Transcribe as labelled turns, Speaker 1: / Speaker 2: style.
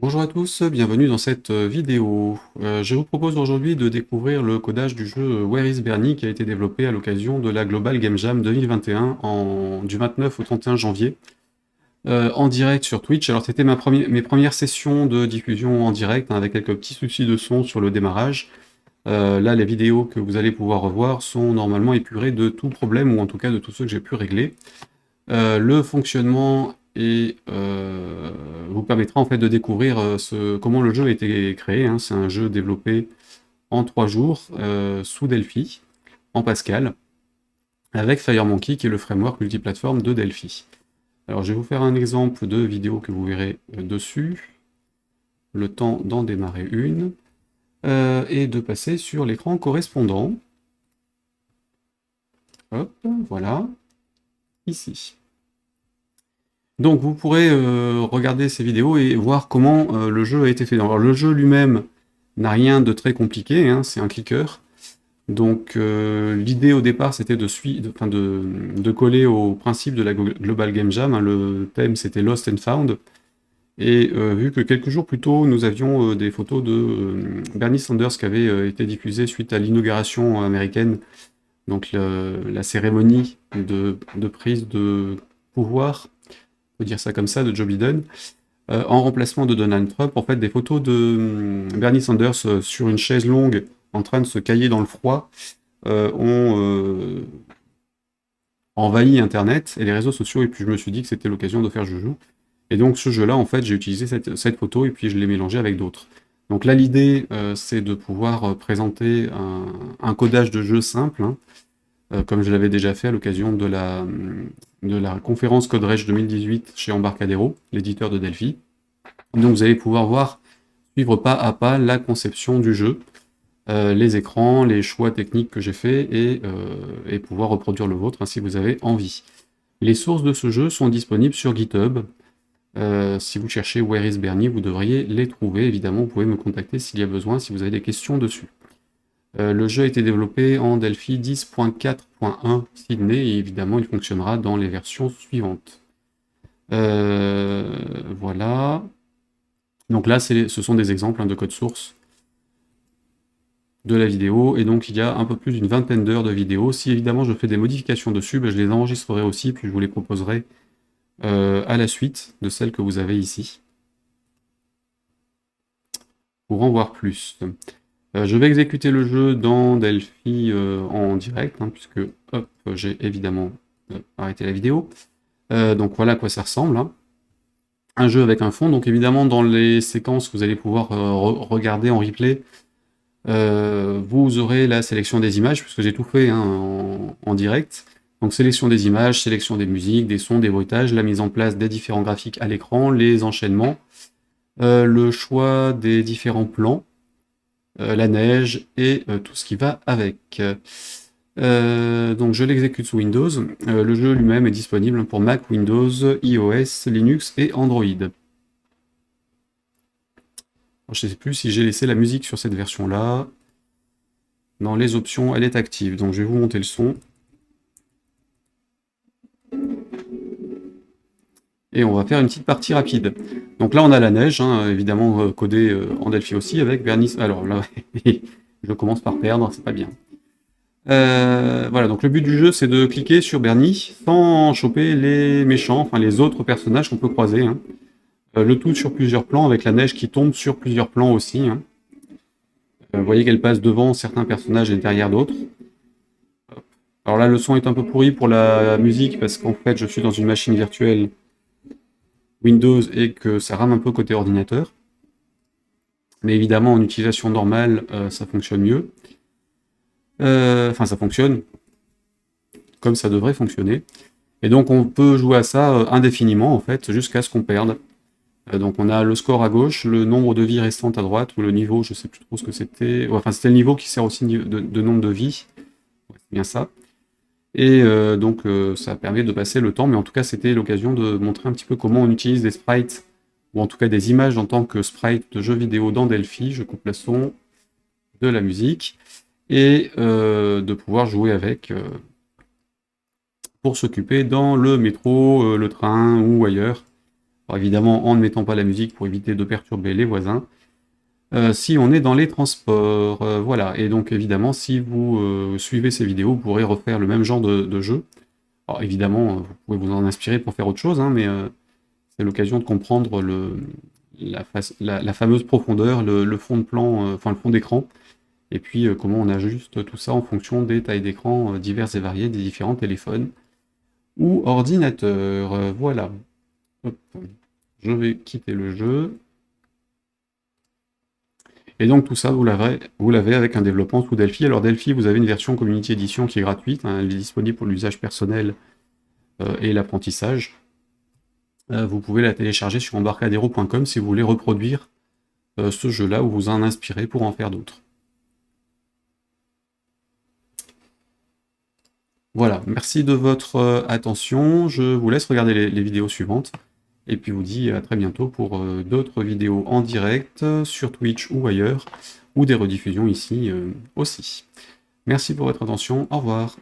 Speaker 1: Bonjour à tous, bienvenue dans cette vidéo. Je vous propose aujourd'hui de découvrir le codage du jeu Where is Bernie qui a été développé à l'occasion de la Global Game Jam 2021 du 29 au 31 janvier en direct sur Twitch. Alors c'était mes premières sessions de diffusion en direct avec quelques petits soucis de son sur le démarrage. Là, les vidéos que vous allez pouvoir revoir sont normalement épurées de tout problème ou en tout cas de tous ceux que j'ai pu régler. Le fonctionnement vous permettra en fait de découvrir comment le jeu a été créé, hein. C'est un jeu développé en 3 jours sous Delphi, en Pascal, avec FireMonkey qui est le framework multiplateforme de Delphi. Alors je vais vous faire un exemple de vidéo que vous verrez dessus, le temps d'en démarrer une, et de passer sur l'écran correspondant. Hop, voilà, ici. Donc vous pourrez regarder ces vidéos et voir comment le jeu a été fait. Alors le jeu lui-même n'a rien de très compliqué, hein, c'est un clicker. Donc l'idée au départ c'était de coller au principe de la Global Game Jam, hein. Le thème c'était Lost and Found. Et vu que quelques jours plus tôt nous avions des photos de Bernie Sanders qui avaient été diffusées suite à l'inauguration américaine, donc la cérémonie de prise de pouvoir, on peut dire ça comme ça, de Joe Biden, en remplacement de Donald Trump, en fait, des photos de Bernie Sanders sur une chaise longue en train de se cailler dans le froid ont envahi Internet et les réseaux sociaux, et puis je me suis dit que c'était l'occasion de faire joujou. Et donc ce jeu-là, en fait, j'ai utilisé cette photo et puis je l'ai mélangée avec d'autres. Donc là, l'idée, c'est de pouvoir présenter un codage de jeu simple, hein, comme je l'avais déjà fait à l'occasion de la conférence CodeRage 2018 chez Embarcadero, l'éditeur de Delphi. Donc vous allez pouvoir suivre pas à pas la conception du jeu, les écrans, les choix techniques que j'ai faits et pouvoir reproduire le vôtre hein, si vous avez envie. Les sources de ce jeu sont disponibles sur GitHub. Si vous cherchez Where is Bernie, vous devriez les trouver. Évidemment, vous pouvez me contacter s'il y a besoin, si vous avez des questions dessus. Le jeu a été développé en Delphi 10.4.1 Sydney et évidemment il fonctionnera dans les versions suivantes. Voilà. Donc là, ce sont des exemples hein, de code source de la vidéo, et donc il y a un peu plus d'une vingtaine d'heures de vidéos. Si évidemment je fais des modifications dessus, je les enregistrerai aussi, puis je vous les proposerai à la suite de celles que vous avez ici, pour en voir plus. Je vais exécuter le jeu dans Delphi en direct, hein, puisque hop, j'ai évidemment arrêté la vidéo. Donc voilà à quoi ça ressemble. Hein. Un jeu avec un fond, donc évidemment dans les séquences que vous allez pouvoir regarder en replay, vous aurez la sélection des images, puisque j'ai tout fait hein, en direct. Donc sélection des images, sélection des musiques, des sons, des bruitages, la mise en place des différents graphiques à l'écran, les enchaînements, le choix des différents plans, la neige et tout ce qui va avec. Donc je l'exécute sous Windows. Le jeu lui-même est disponible pour Mac, Windows, iOS, Linux et Android. Alors, je ne sais plus si j'ai laissé la musique sur cette version-là. Dans les options, elle est active. Donc je vais vous monter le son. Et on va faire une petite partie rapide. Donc là, on a la neige, hein, évidemment codée en Delphi aussi, avec Bernie. Alors là, je commence par perdre, c'est pas bien. Voilà, donc le but du jeu, c'est de cliquer sur Bernie sans choper les méchants, enfin les autres personnages qu'on peut croiser. Hein. Le tout sur plusieurs plans, avec la neige qui tombe sur plusieurs plans aussi. Hein. Vous voyez qu'elle passe devant certains personnages et derrière d'autres. Alors là, le son est un peu pourri pour la musique, parce qu'en fait, je suis dans une machine virtuelle Windows et que ça rame un peu côté ordinateur. Mais évidemment, en utilisation normale, ça fonctionne mieux. Enfin, ça fonctionne comme ça devrait fonctionner. Et donc, on peut jouer à ça indéfiniment, en fait, jusqu'à ce qu'on perde. Donc, on a le score à gauche, le nombre de vies restantes à droite, ou le niveau, je sais plus trop ce que c'était. Ouais, enfin, c'était le niveau qui sert aussi de nombre de vies. Ouais, c'est bien ça. Et donc, ça permet de passer le temps, mais en tout cas, c'était l'occasion de montrer un petit peu comment on utilise des sprites, ou en tout cas des images en tant que sprite de jeux vidéo dans Delphi. Je coupe le son de la musique, et de pouvoir jouer avec pour s'occuper dans le métro, le train ou ailleurs, Alors évidemment, en ne mettant pas la musique pour éviter de perturber les voisins. Si on est dans les transports, voilà. Et donc évidemment, si vous suivez ces vidéos, vous pourrez refaire le même genre de jeu. Alors évidemment, vous pouvez vous en inspirer pour faire autre chose, hein, mais c'est l'occasion de comprendre la fameuse profondeur, le fond de plan, enfin le fond d'écran, et puis comment on ajuste tout ça en fonction des tailles d'écran diverses et variées des différents téléphones ou ordinateurs. Voilà. Hop. Je vais quitter le jeu. Et donc tout ça, vous l'avez avec un développement sous Delphi. Alors Delphi, vous avez une version Community Edition qui est gratuite, hein, elle est disponible pour l'usage personnel et l'apprentissage. Vous pouvez la télécharger sur embarcadero.com si vous voulez reproduire ce jeu-là ou vous en inspirer pour en faire d'autres. Voilà, merci de votre attention. Je vous laisse regarder les vidéos suivantes. Et puis vous dis à très bientôt pour d'autres vidéos en direct sur Twitch ou ailleurs, ou des rediffusions ici aussi. Merci pour votre attention, au revoir.